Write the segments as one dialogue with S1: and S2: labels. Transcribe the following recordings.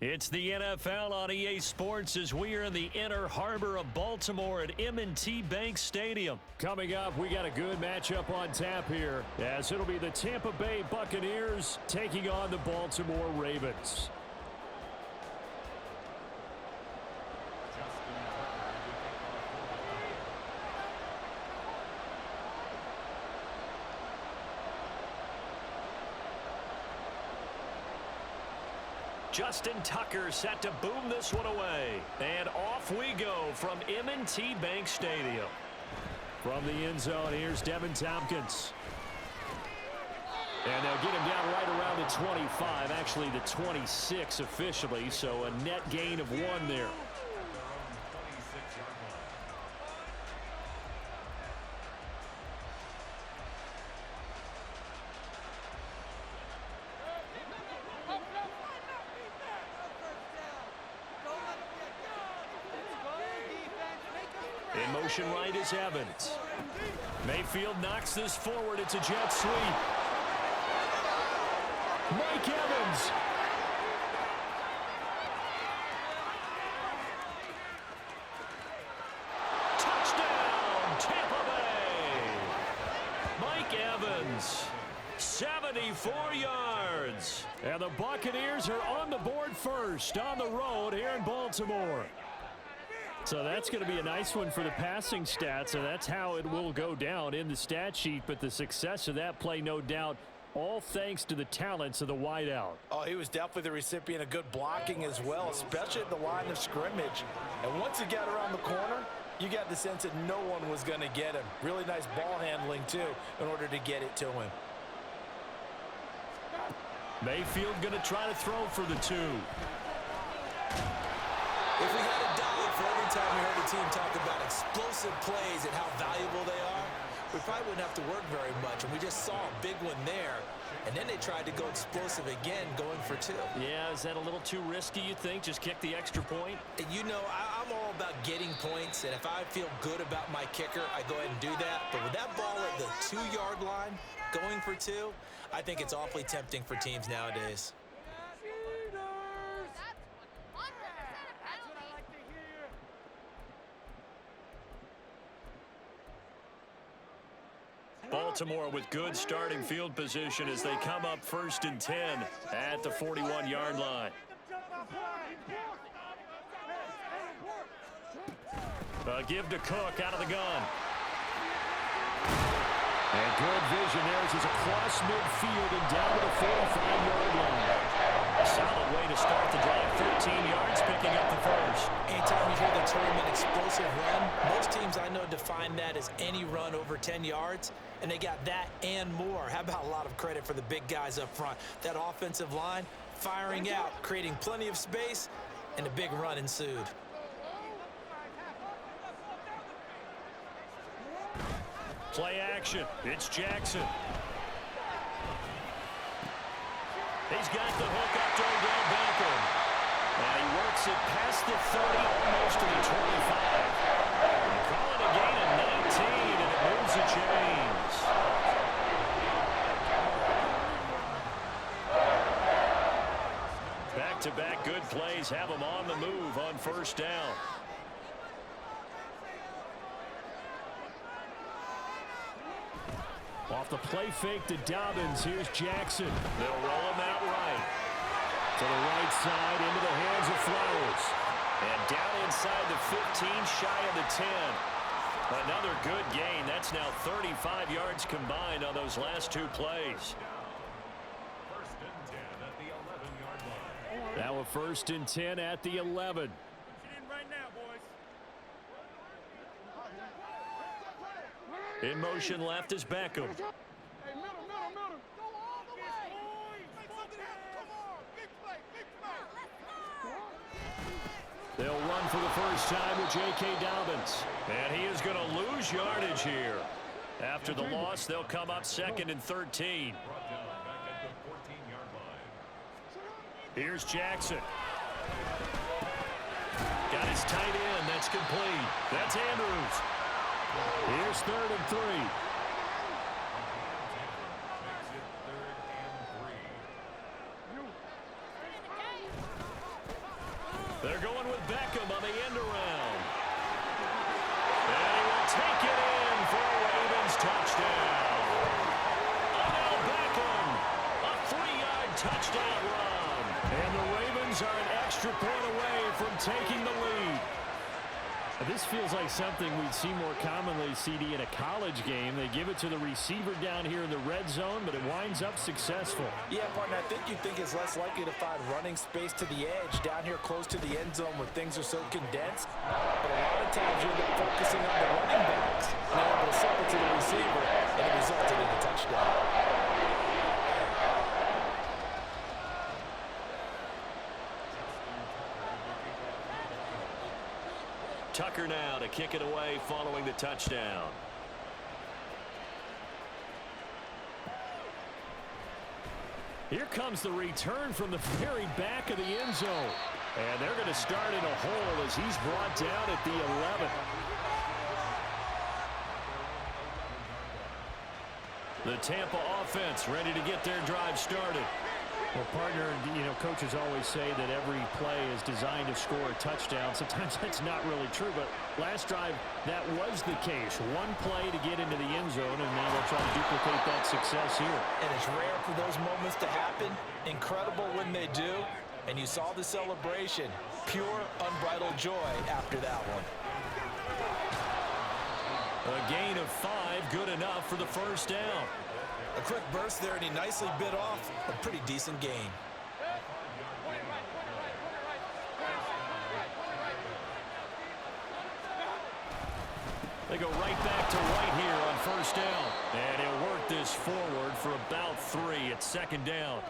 S1: It's the NFL on EA Sports as we are in the inner harbor of Baltimore at M&T Bank Stadium.
S2: Coming up, we got a good matchup on tap here, as it'll be the Tampa Bay Buccaneers taking on the Baltimore Ravens.
S1: Justin Tucker set to boom this one away. And off we go from M&T Bank Stadium.
S2: From the end zone, here's Devin Tompkins. And they'll get him down right around the 25, actually the 26 officially, so a net gain of 1 there.
S1: In motion right is Evans. Mayfield knocks this forward. It's a jet sweep.
S2: Mike Evans.
S1: Touchdown, Tampa Bay. Mike Evans, 74 yards.
S2: And the Buccaneers are on the board first on the road here in Baltimore. So that's going to be a nice one for the passing stats, and that's how it will go down in the stat sheet. But the success of that play, no doubt, all thanks to the talents of the wideout.
S3: Oh, he was definitely the recipient of good blocking as well, especially at the line of scrimmage. And once he got around the corner, you got the sense that no one was going to get him. Really nice ball handling, too, in order to get it to him.
S1: Mayfield going to try to throw for the 2.
S4: If we had $1 for every time we heard the team talk about explosive plays and how valuable they are, we probably wouldn't have to work very much. And we just saw a big one there. And then they tried to go explosive again, going for 2.
S1: Yeah, is that a little too risky, you think? Just kick the extra point?
S4: You know, I'm all about getting points. And if I feel good about my kicker, I go ahead and do that. But with that ball at the 2-yard line, going for 2, I think it's awfully tempting for teams nowadays.
S1: Baltimore with good starting field position as they come up 1st and 10 at the 41-yard line. A give to Cook out of the gun.
S2: And good vision there as he's across midfield and down to the 45-yard line.
S1: A solid way to start the drive. 13 yards, picking up the first.
S4: Anytime you hear the term an explosive run, most teams I know define that as any run over 10 yards, and they got that and more. How about a lot of credit for the big guys up front? That offensive line firing out, creating plenty of space, and a big run ensued.
S1: Play action. It's Jackson. He's got the hook up to Odell Beckham. And he works it past the 30, almost to the 25. They call it a gain of 19, and it moves the chains. Back-to-back good plays have them on the move on 1st down.
S2: Off the play fake to Dobbins, here's Jackson.
S1: They'll roll him out right.
S2: To the right side, into the hands of Flowers.
S1: And down inside the 15, shy of the 10. Another good gain. That's now 35 yards combined on those last 2 plays.
S2: Now a 1st and 10 at the 11.
S1: In motion left is Beckham.
S2: They'll run for the first time with J.K. Dobbins.
S1: And he is going to lose yardage here. After the loss, they'll come up 2nd and 13. Here's Jackson. Got his tight end. That's complete. That's Andrews.
S2: Here's 3rd and 3. They're going with Beckham on the end around. And he will take it in for a Ravens touchdown. Odell Beckham, a 3-yard touchdown run. And the Ravens are an extra point away from taking the lead. This feels like something we'd see more commonly, CD, in a college game. They give it to the receiver down here in the red zone, but it winds up successful.
S3: Yeah, partner, I think you'd think it's less likely to find running space to the edge down here close to the end zone where things are so condensed. But a lot of times you end up focusing on the running backs. And they're able to slip it to the receiver, and it resulted in a touchdown.
S2: Tucker now to kick it away following the touchdown. Here comes the return from the very back of the end zone. And they're going to start in a hole as he's brought down at the 11. The Tampa offense ready to get their drive started. Well, partner, you know, coaches always say that every play is designed to score a touchdown. Sometimes that's not really true, but last drive, that was the case. One play to get into the end zone, and now they'll try to duplicate that success here.
S3: And it's rare for those moments to happen. Incredible when they do. And you saw the celebration. Pure, unbridled joy after that one.
S2: A gain of 5, good enough for the first down.
S3: A quick burst there, and he nicely bit off a pretty decent gain.
S2: They go right back to White here on first down. And he'll work this forward for about 3 at second down.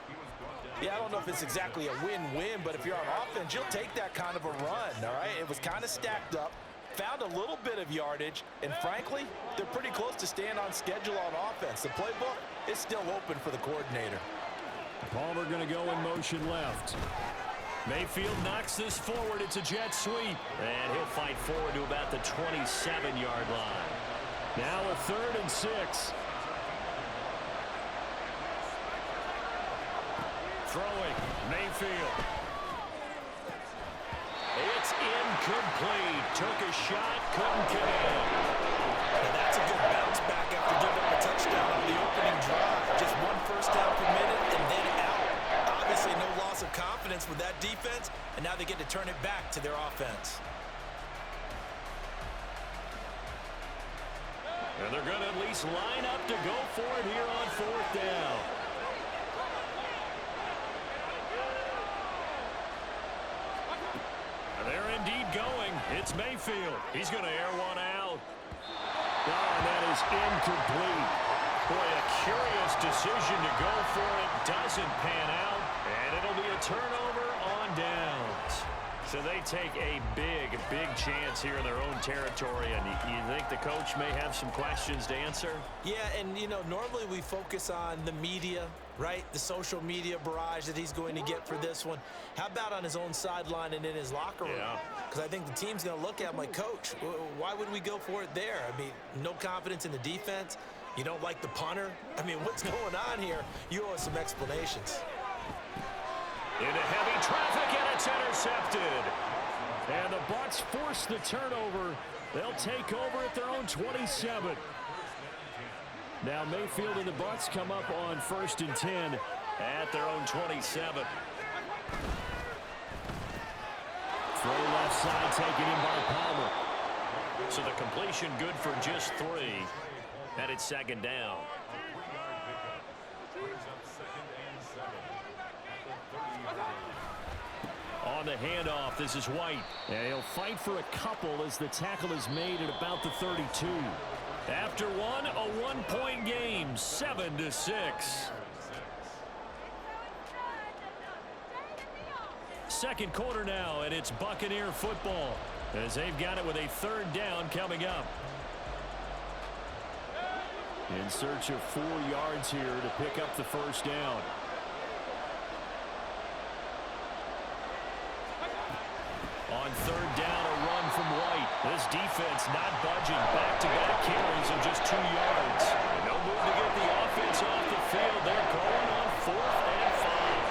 S3: Yeah, I don't know if it's exactly a win-win, but if you're on offense, you'll take that kind of a run, all right? It was kind of stacked up. Found a little bit of yardage, and frankly, they're pretty close to staying on schedule on offense. The playbook is still open for the coordinator.
S2: Palmer going to go in motion left. Mayfield knocks this forward. It's a jet sweep. And he'll fight forward to about the 27-yard line. Now a 3rd and 6. Throwing, Mayfield. It's incomplete. Took a shot, couldn't connect.
S3: And that's a good bounce back after giving up a touchdown on the opening drive. Just 1 first down per minute and then out. Obviously no loss of confidence with that defense, and now they get to turn it back to their offense.
S2: And they're going to at least line up to go for it here on 4th down. They're indeed going. It's Mayfield. He's going to air one out. Oh, and that is incomplete. Boy, a curious decision to go for it. Doesn't pan out. And it'll be a turnover on downs. So they take a big chance here in their own territory. And you think the coach may have some questions to answer?
S4: Yeah, and, you know, normally we focus on the media, right? The social media barrage that he's going to get for this one. How about on his own sideline and in his locker room? Because I think the team's going to look at him like, Coach, why would we go for it there? I mean, no confidence in the defense. You don't like the punter? I mean, what's going on here? You owe us some explanations.
S2: Into heavy traffic, and it's intercepted. And the Bucs force the turnover. They'll take over at their own 27. Now Mayfield and the Bucs come up on 1st and 10 at their own 27. Throw left side taken in by Palmer. So the completion good for just 3. And it's 2nd down. On the handoff, this is White. And he'll fight for a couple as the tackle is made at about the 32. After one, a 1-point game, 7-6. Second quarter now, and it's Buccaneer football as they've got it with a 3rd down coming up. In search of 4 yards here to pick up the first down. On 3rd down, a run from White. This defense not budging. Back-to-back carries of just 2 yards. No move to get the offense off the field. They're going on 4th and 5.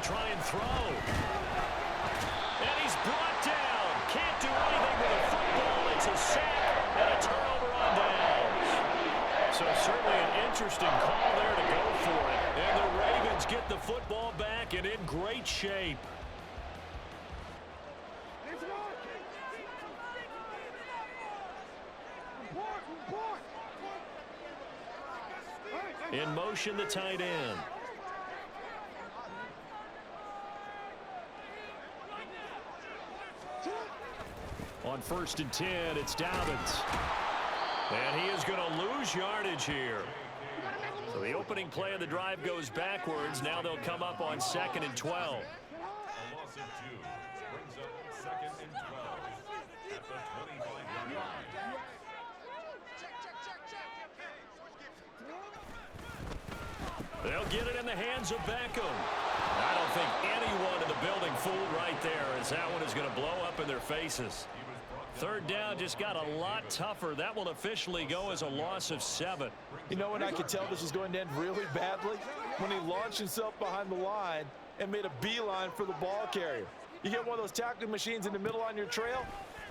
S2: try and throw. And he's brought down. Can't do anything with the football. It's a sack and a turnover on downs. So certainly an interesting call there to go for it. And the Ravens get the football back and in great shape. In motion, the tight end. On 1st and 10, it's Dobbins. And he is going to lose yardage here. So the opening play of the drive goes backwards. Now they'll come up on 2nd and 12.
S5: A loss of 2 brings up 2nd and 12 at the 25-yard line.
S2: They'll get it in the hands of Beckham. I don't think anyone in the building fooled right there, as that one is going to blow up in their faces. 3rd down just got a lot tougher. That will officially go as a loss of 7.
S3: You know when I could tell this was going to end really badly? When he launched himself behind the line and made a beeline for the ball carrier. You get one of those tackling machines in the middle on your trail,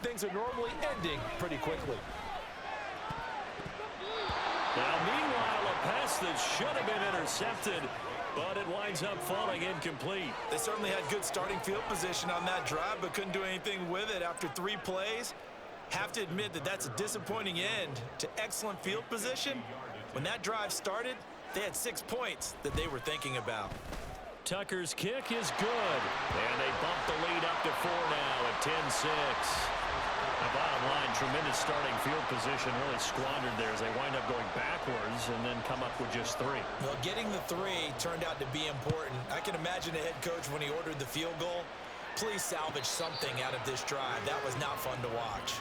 S3: things are normally ending pretty quickly.
S2: Now, meanwhile, a pass that should have been intercepted, but it winds up falling incomplete.
S3: They certainly had good starting field position on that drive, but couldn't do anything with it after 3 plays. Have to admit that that's a disappointing end to excellent field position. When that drive started, they had 6 points that they were thinking about.
S2: Tucker's kick is good, and they bump the lead up to 4 now at 10-6. The bottom line, tremendous starting field position, really squandered there as they wind up going backwards and then come up with just 3.
S4: Well, getting the 3 turned out to be important. I can imagine the head coach when he ordered the field goal. Please salvage something out of this drive. That was not fun to watch.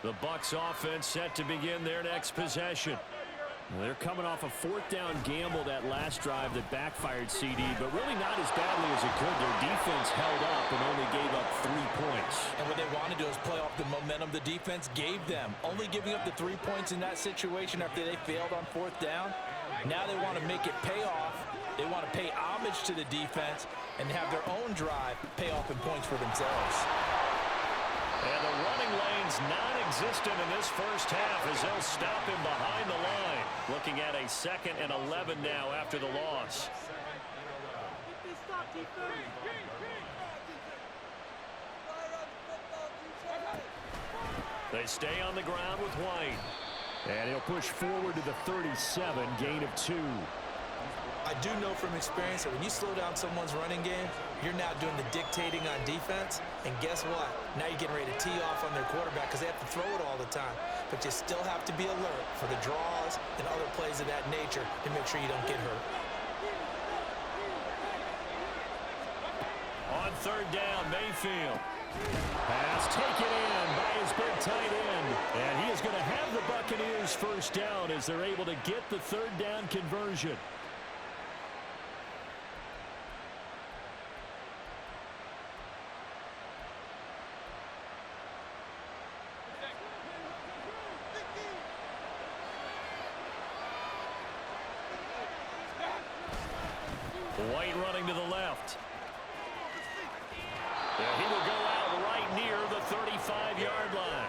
S2: The Bucs offense set to begin their next possession. They're coming off a 4th down gamble that last drive that backfired CD, but really not as badly as it could. Their defense held up and only gave up 3 points.
S4: And what they want to do is play off the momentum the defense gave them. Only giving up the 3 points in that situation after they failed on 4th down. Now they want to make it pay off. They want to pay homage to the defense and have their own drive pay off in points for themselves.
S2: And the running lane's non-existent in this first half as they'll stop him behind the line. Looking at a 2nd and 11 now after the loss. They stay on the ground with White. And he'll push forward to the 37, gain of 2.
S4: I do know from experience that when you slow down someone's running game, you're now doing the dictating on defense. And guess what? Now you're getting ready to tee off on their quarterback because they have to throw it all the time. But you still have to be alert for the draws and other plays of that nature to make sure you don't get hurt.
S2: On 3rd down, Mayfield. Pass taken in by his big tight end. And he is going to have the Buccaneers first down as they're able to get the 3rd down conversion. White running to the left. And he will go out right near the 35-yard line.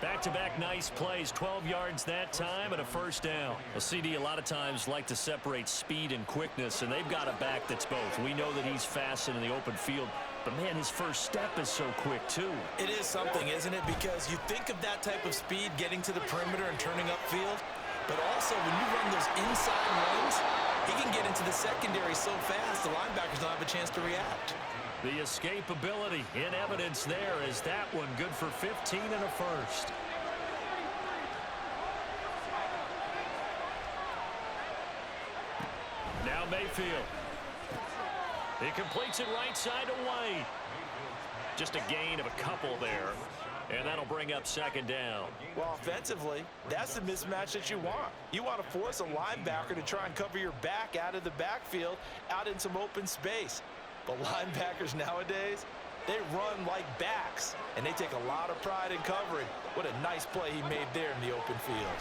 S2: Back-to-back nice plays, 12 yards that time and a first down. A CD a lot of times like to separate speed and quickness, and they've got a back that's both. We know that he's fast in the open field, but man, his first step is so quick too.
S4: It is something, isn't it? Because you think of that type of speed getting to the perimeter and turning upfield, but also when you run those inside runs, he can get into the secondary so fast the linebackers don't have a chance to react.
S2: The escapability in evidence there is that one good for 15 and a first. Now Mayfield. He completes it right side to White. Just a gain of a couple there. And that'll bring up 2nd down.
S3: Well, offensively, that's the mismatch that you want. You want to force a linebacker to try and cover your back out of the backfield, out in some open space. But linebackers nowadays, They run like backs, and they take a lot of pride in covering. What a nice play he made there in the open field.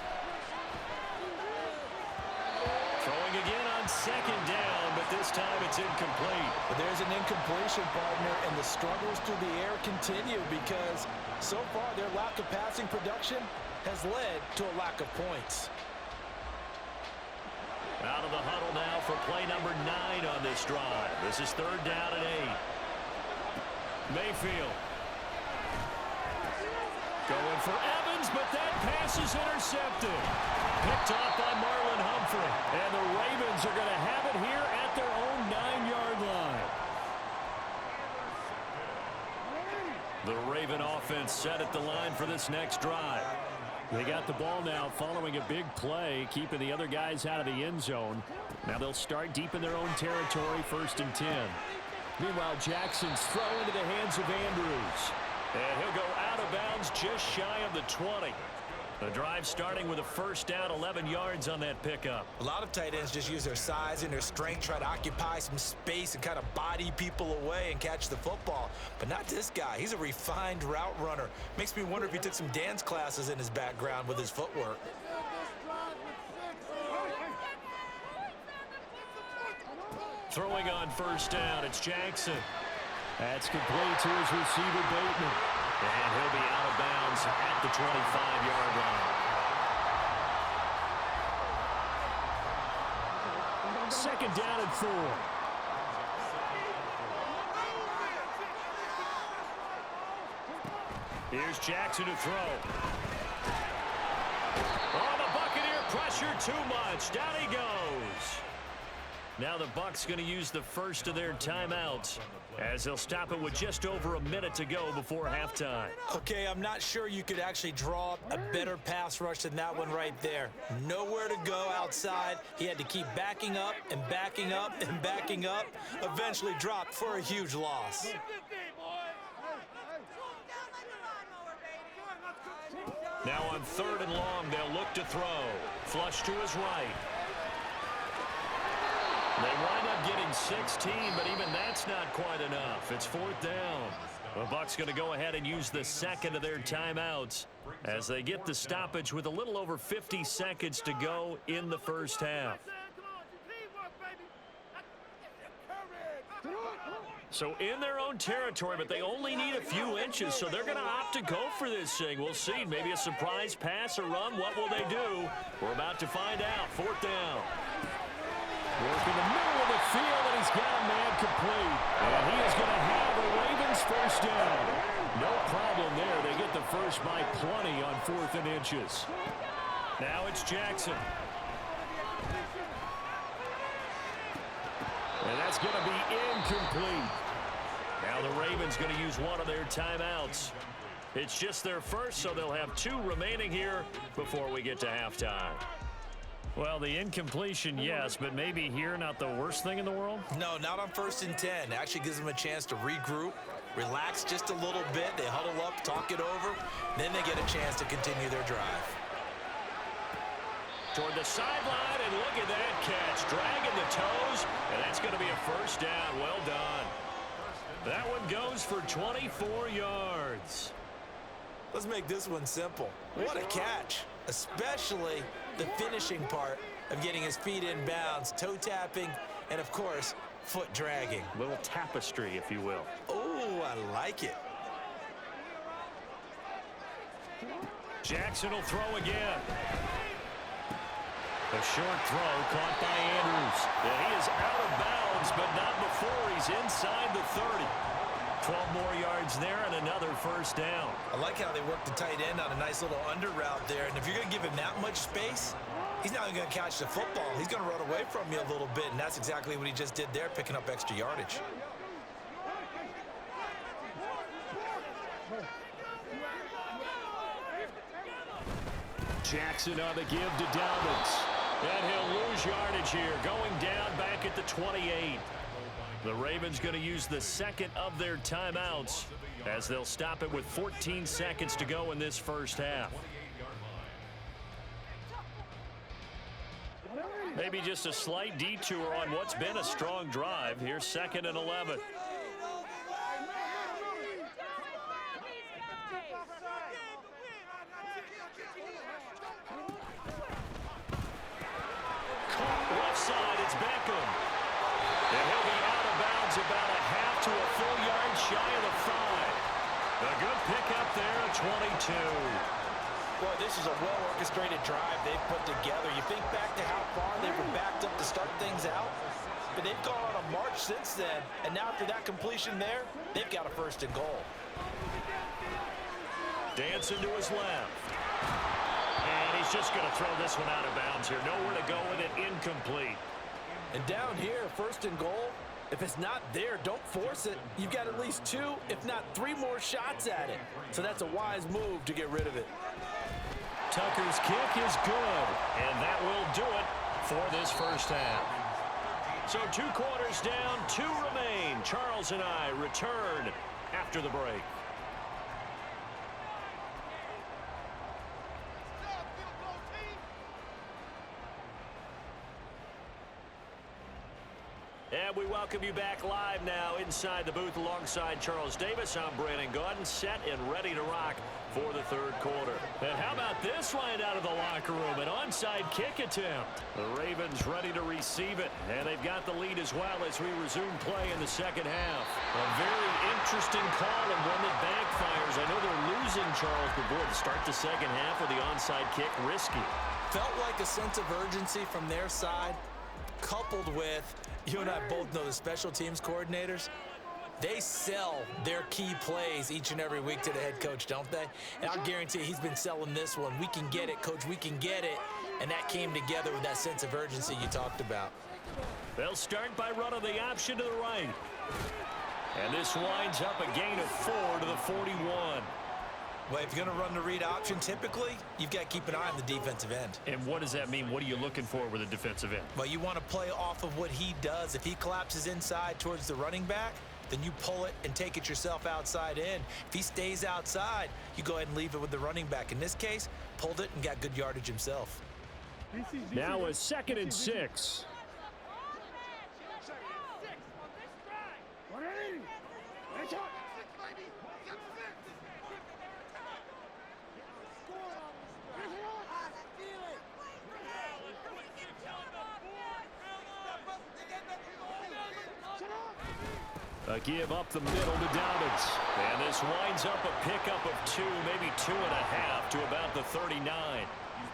S2: Throwing again on second down, but this time it's incomplete.
S3: But there's an incompletion, partner, and the struggles through the air continue because so far their lack of passing production has led to a lack of points.
S2: Out of the huddle now for play number 9 on this drive. This is third down and 8. Mayfield. Going for Evans, but that pass is intercepted. Picked off by Marlon Humphrey. And the Ravens are going to have it here at their own 9-yard line. The Raven offense set at the line for this next drive. They got the ball now following a big play, keeping the other guys out of the end zone. Now they'll start deep in their own territory, 1st and 10. Meanwhile, Jackson's throw into the hands of Andrews. And he'll go out of bounds just shy of the 20. The drive starting with a first down, 11 yards on that pickup.
S4: A lot of tight ends just use their size and their strength, try to occupy some space and kind of body people away and catch the football. But not this guy. He's a refined route runner. Makes me wonder if he took some dance classes in his background with his footwork.
S2: Throwing on first down, it's Jackson. That's complete to his receiver, Bateman. And he'll be out of bounds at the 25-yard line. Second down and 4. Here's Jackson to throw. Oh, the Buccaneer pressure too much. Down he goes. Now the Bucs going to use the first of their timeouts as they'll stop it with just over a minute to go before halftime.
S4: Okay, I'm not sure you could actually draw up a better pass rush than that one right there. Nowhere to go outside. He had to keep backing up and backing up and backing up. Eventually dropped for a huge loss.
S2: Now on 3rd and long, they'll look to throw. Flush to his right. They wind up getting 16, but even that's not quite enough. It's 4th down. The Bucs going to go ahead and use the second of their timeouts as they get the stoppage with a little over 50 seconds to go in the first half. So in their own territory, but they only need a few inches, so they're going to opt to go for this thing. We'll see. Maybe a surprise pass or run. What will they do? We're about to find out. 4th down. Work in the middle of the field, and he's got a man complete. And he is going to have the Ravens first down. No problem there. They get the first by plenty on 4th and inches. Now it's Jackson. And that's going to be incomplete. Now the Ravens going to use one of their timeouts. It's just their first, so they'll have 2 remaining here before we get to halftime. Well, the incompletion, yes, but maybe here not the worst thing in the world?
S4: No, not on 1st and 10. Actually gives them a chance to regroup, relax just a little bit. They huddle up, talk it over, then they get a chance to continue their drive.
S2: Toward the sideline, and look at that catch. Dragging the toes, and that's going to be a first down. Well done. That one goes for 24 yards.
S4: Let's make this one simple. What a catch, especially the finishing part of getting his feet in bounds, toe tapping, and of course, foot dragging.
S2: A little tapestry, if you will.
S4: Oh, I like it.
S2: Jackson will throw again. A short throw caught by Andrews. And he is out of bounds, but not before he's inside the 30. 12 more yards there and another first down.
S4: I like how they work the tight end on a nice little under route there. And if you're going to give him that much space, he's not even going to catch the football. He's going to run away from you a little bit, and that's exactly what he just did there, picking up extra yardage.
S2: Jackson on the give to Dobbins. And he'll lose yardage here, going down back at the 28. The Ravens going to use the second of their timeouts as they'll stop it with 14 seconds to go in this first half. Maybe just a slight detour on what's been a strong drive. Here's 2nd and 11. Caught left side, it's Beckham. And he'll be out of bounds about a half to a full yard shy of the 5. A good pickup there at 22.
S4: Boy, this is a well-orchestrated drive they've put together. You think back to how far they were backed up to start things out, but they've gone on a march since then, and now after that completion there, they've got a 1st and goal.
S2: Dancing to his left. And he's just going to throw this one out of bounds here. Nowhere to go with it, incomplete.
S3: And down here, 1st and goal, if it's not there, don't force it. You've got at least 2, if not 3 more shots at it. So that's a wise move to get rid of it.
S2: Tucker's kick is good, and that will do it for this first half. So 2 quarters down, 2 remain. Charles and I return after the break. And we welcome you back live now inside the booth alongside Charles Davis. I'm Brandon Gaudin, set and ready to rock for the 3rd quarter. And how about this line out of the locker room? An onside kick attempt. The Ravens ready to receive it, and they've got the lead as well as we resume play in the 2nd half. A very interesting call and one that backfires. I know they're losing, Charles, but boy, to start the 2nd half with the onside kick, risky.
S4: Felt like a sense of urgency from their side, coupled with, you and I both know the special teams coordinators, they sell their key plays each and every week to the head coach, don't they? And I'll guarantee he's been selling this one. We can get it, coach, we can get it. And that came together with that sense of urgency you talked about.
S2: They'll start by running the option to the right. And this winds up a gain of 4 to the 41.
S4: Well, if you're going to run the read option, typically, you've got to keep an eye on the defensive end.
S2: And what does that mean? What are you looking for with a defensive end?
S4: Well, you want to play off of what he does. If he collapses inside towards the running back, then you pull it and take it yourself outside in. If he stays outside, you go ahead and leave it with the running back. In this case, pulled it and got good yardage himself.
S2: Now a 2nd and 6. A give up the middle to Dobbins. And this winds up a pickup of 2, maybe 2.5 to about the 39.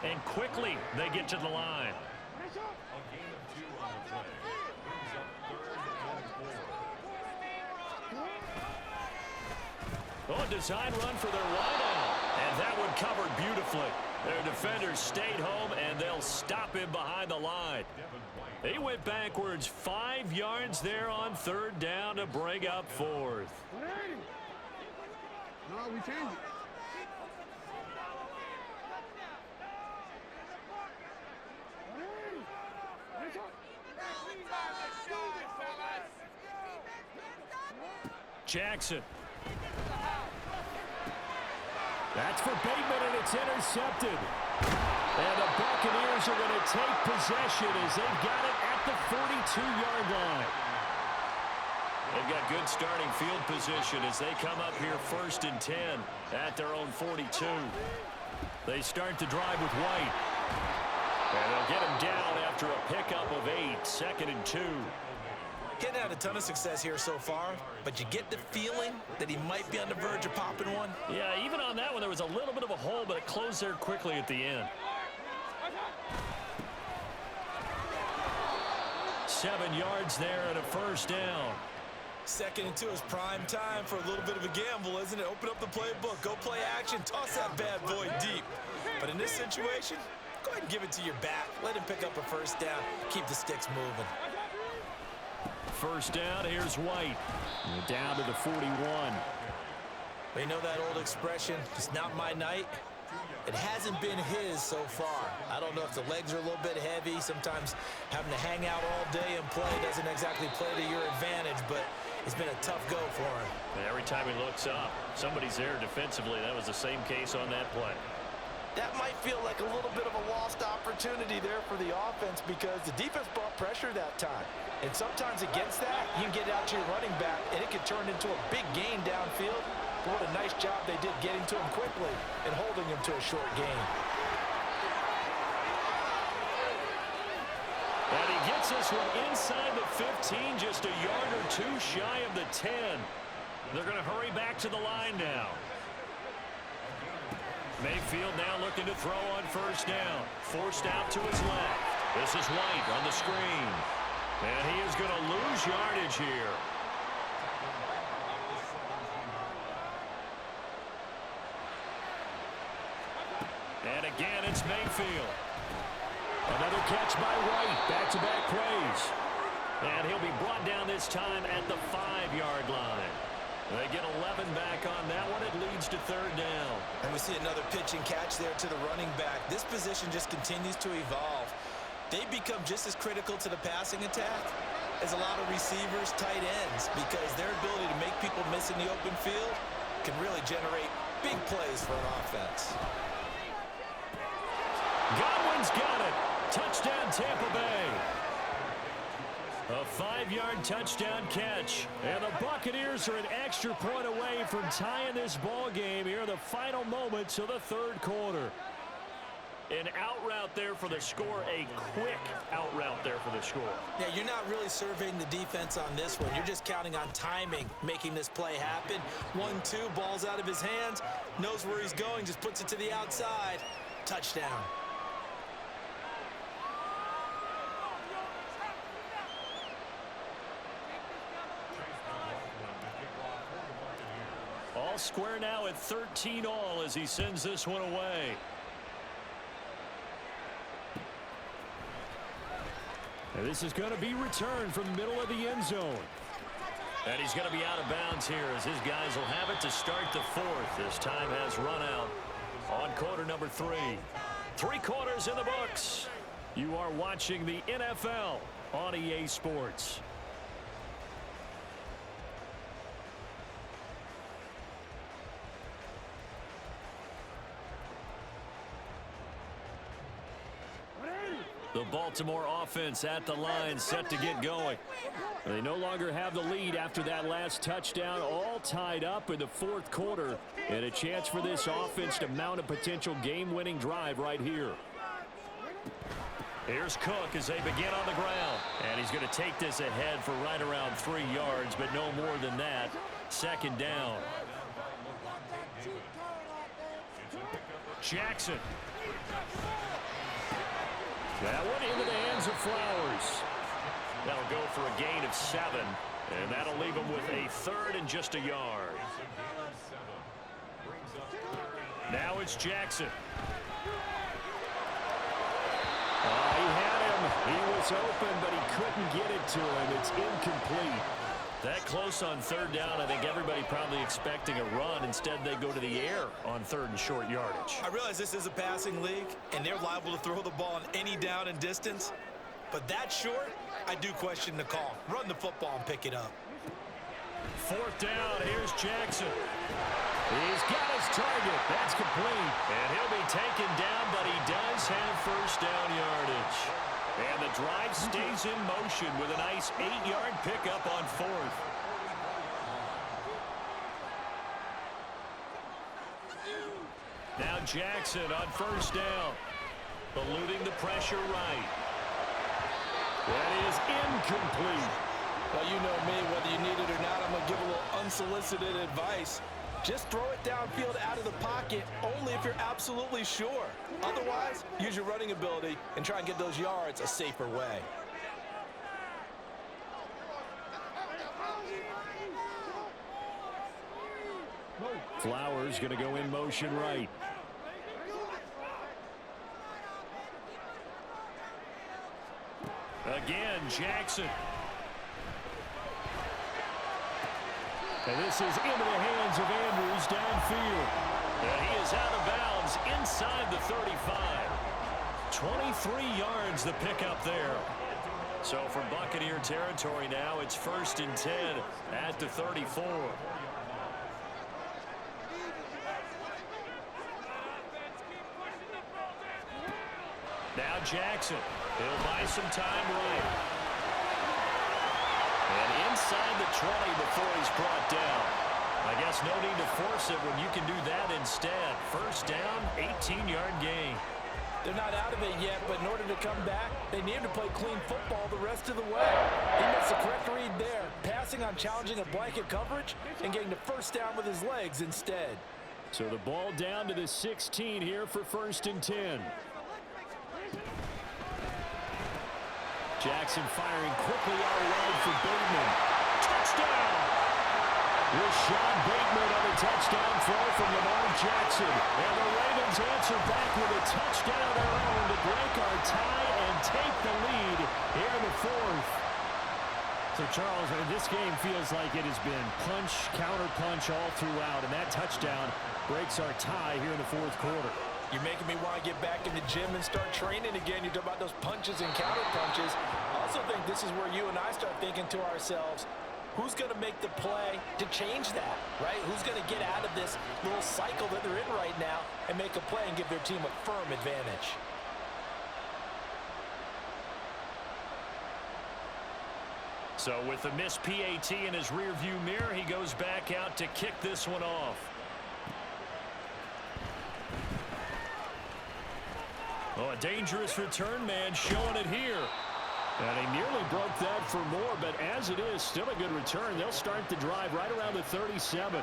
S2: And quickly they get to the line.
S5: A gain of 2 on the play. Brings up 3rd and 4.
S2: Oh, a design run for their wideout. And that one covered beautifully. Their defenders stayed home, and they'll stop him behind the line. He went backwards 5 yards there on 3rd down to bring up 4th.
S6: No, we changed it.
S2: Jackson. That's for Bateman, and it's intercepted. And the Buccaneers are going to take possession as they've got it at the 42-yard line. They've got good starting field position as they come up here 1st and 10 at their own 42. They start the drive with White. And they'll get him down after a pickup of 8, 2nd and 2.
S4: Getting had a ton of success here so far, but you get the feeling that he might be on the verge of popping one.
S2: Yeah, even on that one, there was a little bit of a hole, but it closed there quickly at the end. 7 yards there and a 1st down.
S4: 2nd and 2 is prime time for a little bit of a gamble, isn't it? Open up the playbook, go play action, toss that bad boy deep. But in this situation, go ahead and give it to your back. Let him pick up a 1st down, keep the sticks moving.
S2: 1st down, here's White. Down to the 41.
S4: You know that old expression, it's not my night? It hasn't been his so far. I don't know if the legs are a little bit heavy. Sometimes having to hang out all day and play doesn't exactly play to your advantage, but it's been a tough go for him.
S2: And every time he looks up, somebody's there defensively. That was the same case on that play.
S3: That might feel like a little bit of a lost opportunity there for the offense because the defense brought pressure that time. And sometimes against that, you can get out to your running back, and it can turn into a big gain downfield. But what a nice job they did getting to him quickly and holding him to a short gain.
S2: And he gets this one inside the 15, just a yard or two shy of the 10. They're going to hurry back to the line now. Mayfield now looking to throw on first down. Forced out to his left. This is White on the screen. And he is going to lose yardage here. And again, it's Mayfield. Another catch by White. Back-to-back plays. And he'll be brought down this time at the 5-yard line. They get 11 back on that one. It leads to third down.
S4: And we see another pitch and catch there to the running back. This position just continues to evolve. They become just as critical to the passing attack as a lot of receivers, tight ends, because their ability to make people miss in the open field can really generate big plays for an offense.
S2: Godwin's got it. Touchdown, Tampa Bay. A 5-yard touchdown catch. And the Buccaneers are an extra point away from tying this ball game here in the final moments of the third quarter. An out route there for the score, a quick out route there for the score.
S4: Yeah, you're not really surveying the defense on this one. You're just counting on timing, making this play happen. 1-2, ball's out of his hands, knows where he's going, just puts it to the outside. Touchdown.
S2: All square now at 13-all as he sends this one away. And this is going to be returned from the middle of the end zone. And he's going to be out of bounds here as his guys will have it to start the fourth. This time has run out on quarter number 3. 3 quarters in the books. You are watching the NFL on EA Sports. The Baltimore offense at the line, set to get going. They no longer have the lead after that last touchdown, all tied up in the fourth quarter. And a chance for this offense to mount a potential game-winning drive right here. Here's Cook as they begin on the ground. And he's going to take this ahead for right around 3 yards, but no more than that. Second down. Jackson. That one into the hands of Flowers. That'll go for a gain of 7, and that'll leave him with a third and just a yard. Now it's Jackson. He had him. He was open, but he couldn't get it to him. It's incomplete. That close on third down, I think everybody probably expecting a run. Instead, they go to the air on third and short yardage.
S4: I realize this is a passing league, and they're liable to throw the ball on any down and distance. But that short, I do question the call. Run the football and pick it up.
S2: Fourth down, here's Jackson. He's got his target. That's complete. And he'll be taken down, but he does have first down yardage. And the drive stays in motion with a nice 8-yard pickup on fourth. Now Jackson on first down. Eluding the pressure right. That is incomplete.
S3: Well, you know me, whether you need it or not, I'm going to give a little unsolicited advice. Just throw it downfield out of the pocket only if you're absolutely sure. Otherwise, use your running ability and try and get those yards a safer way.
S2: Flowers going to go in motion right. Again, Jackson. And this is into the hands of Andrews downfield. And he is out of bounds inside the 35. 23 yards the pickup there. So for Buccaneer territory now, it's 1st and 10 at the 34. Now Jackson. He'll buy some time right. And inside the 20 before he's brought down. I guess There's no need to force it when you can do that instead. First down, 18-yard gain.
S3: They're not out of it yet, but in order to come back, they need to play clean football the rest of the way. He makes the correct read there, passing on challenging a blanket coverage and getting the first down with his legs instead.
S2: So the ball down to the 16 here for 1st and 10. Jackson firing quickly out wide for Bateman. Touchdown! Rashad Bateman on a touchdown throw from Lamar Jackson. And the Ravens answer back with a touchdown of their own to break our tie and take the lead here in the 4th. So, Charles, this game feels like it has been punch, counter-punch all throughout. And that touchdown breaks our tie here in the 4th quarter.
S3: You're making me want to get back in the gym and start training again. You talk about those punches and counter punches. I also think this is where you and I start thinking to ourselves, who's going to make the play to change that, right? Who's going to get out of this little cycle that they're in right now and make a play and give their team a firm advantage?
S2: So with the missed PAT in his rearview mirror, he goes back out to kick this one off. Oh, a dangerous return man showing it here. And he nearly broke that for more, but as it is, still a good return. They'll start the drive right around the 37.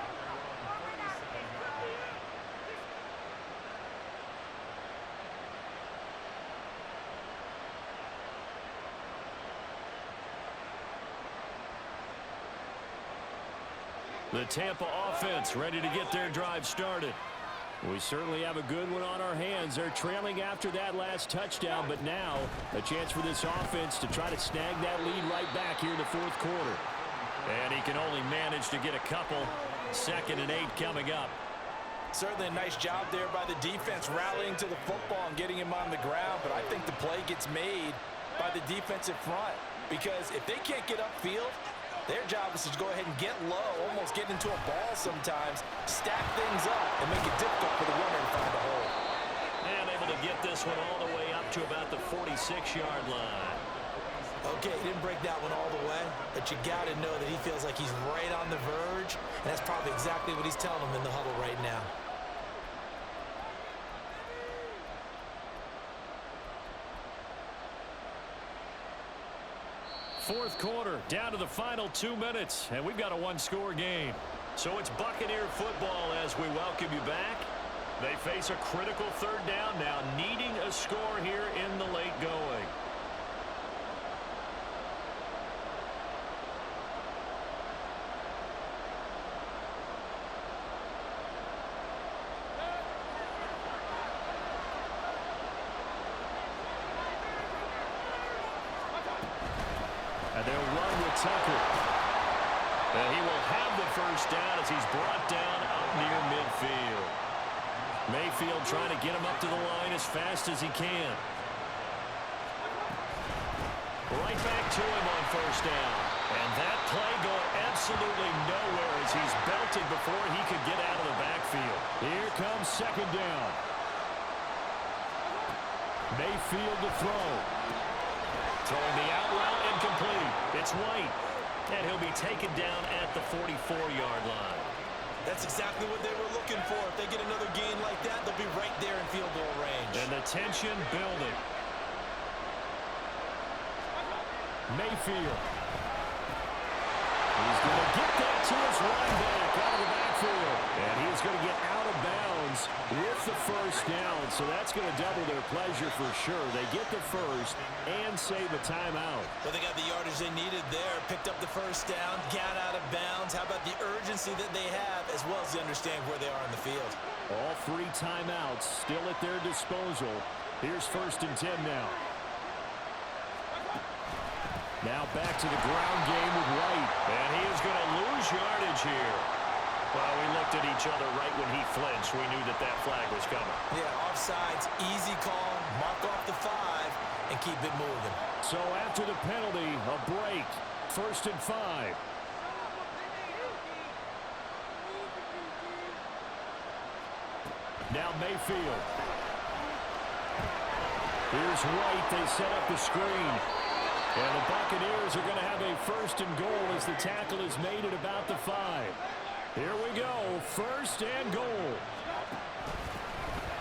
S2: The Tampa offense ready to get their drive started. We certainly have a good one on our hands. They're trailing after that last touchdown, but now a chance for this offense to try to snag that lead right back here in the 4th quarter. And he can only manage to get a couple. 2nd and 8 coming up.
S3: Certainly a nice job there by the defense rallying to the football and getting him on the ground, but I think the play gets made by the defensive front because if they can't get upfield, their job is to go ahead and get low, almost get into a ball sometimes, stack things up, and make it difficult for the runner to find a hole.
S2: And able to get this one all the way up to about the 46-yard line.
S4: Okay, he didn't break that one all the way, but you got to know that he feels like he's right on the verge, and that's probably exactly what he's telling them in the huddle right now.
S2: Fourth quarter, down to the final 2 minutes, and we've got a one-score game. So it's Buccaneer football as we welcome you back. They face a critical 3rd down now, needing a score here in the late going. And they'll run with Tucker. And he will have the first down as he's brought down up near midfield. Mayfield trying to get him up to the line as fast as he can. Right back to him on first down. And that play going absolutely nowhere as he's belted before he could get out of the backfield. Here comes 2nd down. Mayfield to throw. Throwing the out route incomplete. It's White. And he'll be taken down at the 44-yard line.
S4: That's exactly what they were looking for. If they get another gain like that, they'll be right there in field goal range.
S2: And the tension building. Mayfield. He's going to get that to his running back out of the backfield. And he's going to get out of bounds with the first down. So that's going to double their pleasure for sure. They get the first and save a timeout.
S4: Well, they got the yardage they needed there. Picked up the first down, got out of bounds. How about the urgency that they have as well as they understand where they are on the field?
S2: All 3 timeouts still at their disposal. Here's 1st and 10 now. Now back to the ground game with White. And he is going to lose yardage here. Well, we looked at each other right when he flinched. We knew that that flag was coming.
S4: Yeah, offsides, easy call, mark off the 5, and keep it moving.
S2: So after the penalty, a break. 1st and 5. Now Mayfield. Here's White. They set up the screen. And the Buccaneers are going to have a 1st and goal as the tackle is made at about the 5. Here we go. first and goal.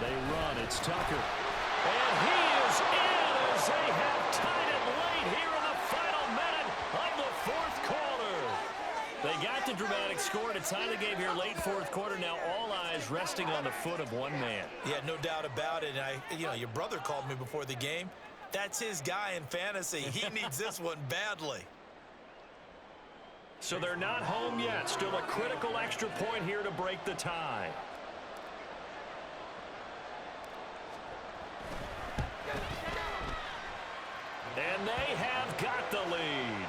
S2: They run. It's Tucker. And he is in as they have tied it late here in the final minute of the fourth quarter. They got the dramatic score to tie the game here late fourth quarter. Now all eyes resting on the foot of one man.
S4: Yeah, no doubt about it. And your brother called me before the game. That's his guy in fantasy. He needs this one badly.
S2: So they're not home yet. Still a critical extra point here to break the tie. And they have got the lead.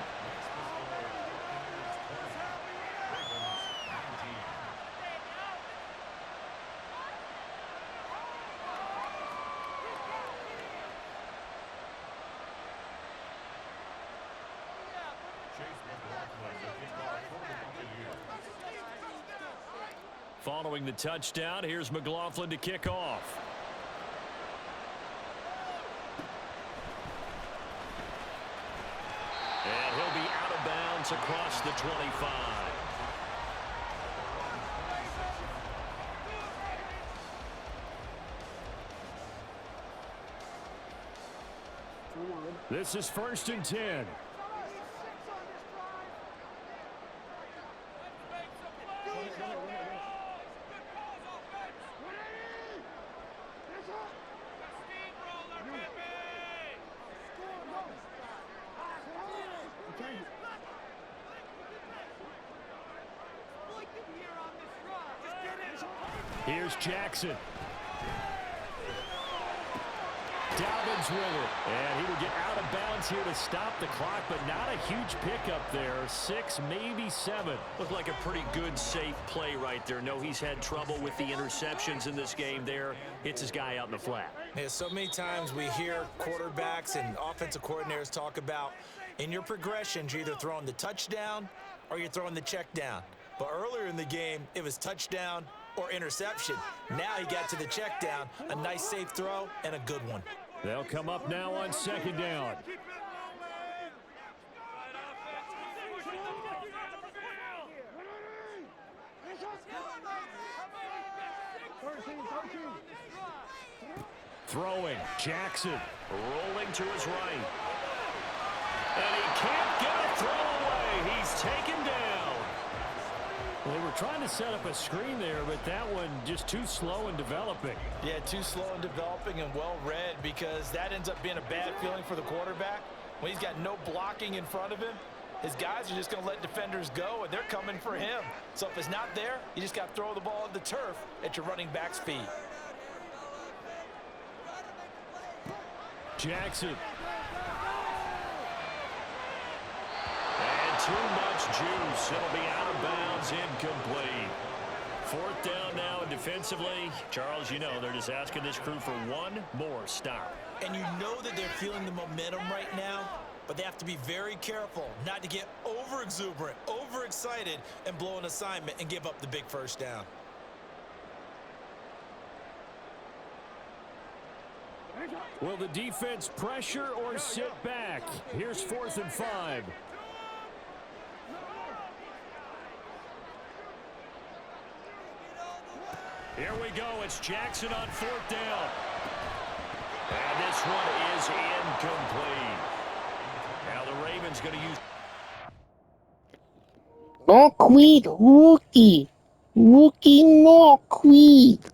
S2: Following the touchdown, here's McLaughlin to kick off. And he'll be out of bounds across the 25. This is 1st and 10. Here's Jackson. Dobbins with it. And he will get out of bounds here to stop the clock, but not a huge pickup there. 6, maybe 7.
S1: Looked like a pretty good, safe play right there. No, he's had trouble with the interceptions in this game there. Hits his guy out in the flat.
S4: Yeah, so many times we hear quarterbacks and offensive coordinators talk about in your progressions, you're either throwing the touchdown or you're throwing the check down. But earlier in the game, it was touchdown or interception. Now he got to the check down, a nice safe throw and a good one.
S2: They'll come up now on 2nd down. Throwing, Jackson.
S1: Rolling to his right.
S2: And he can't get a throw away. He's taken down. Well, they were trying to set up a screen there, but that one just too slow in developing.
S3: Yeah, too slow in developing and well read, because that ends up being a bad feeling for the quarterback. When he's got no blocking in front of him, his guys are just going to let defenders go, and they're coming for him. So if it's not there, you just got to throw the ball at the turf at your running back speed.
S2: Jackson.
S1: And too much juice. It'll be out of bounds, incomplete. 4th down now, and defensively, Charles, you know, they're just asking this crew for one more stop.
S4: And you know that they're feeling the momentum right now, but they have to be very careful not to get over-exuberant, over-excited, and blow an assignment and give up the big first down.
S2: Will the defense pressure or sit back? Here's 4th and 5. Here we go. It's Jackson on 4th down.
S1: And this one is incomplete. Now the Ravens going to use...
S6: No quit, rookie. Rookie, no quit.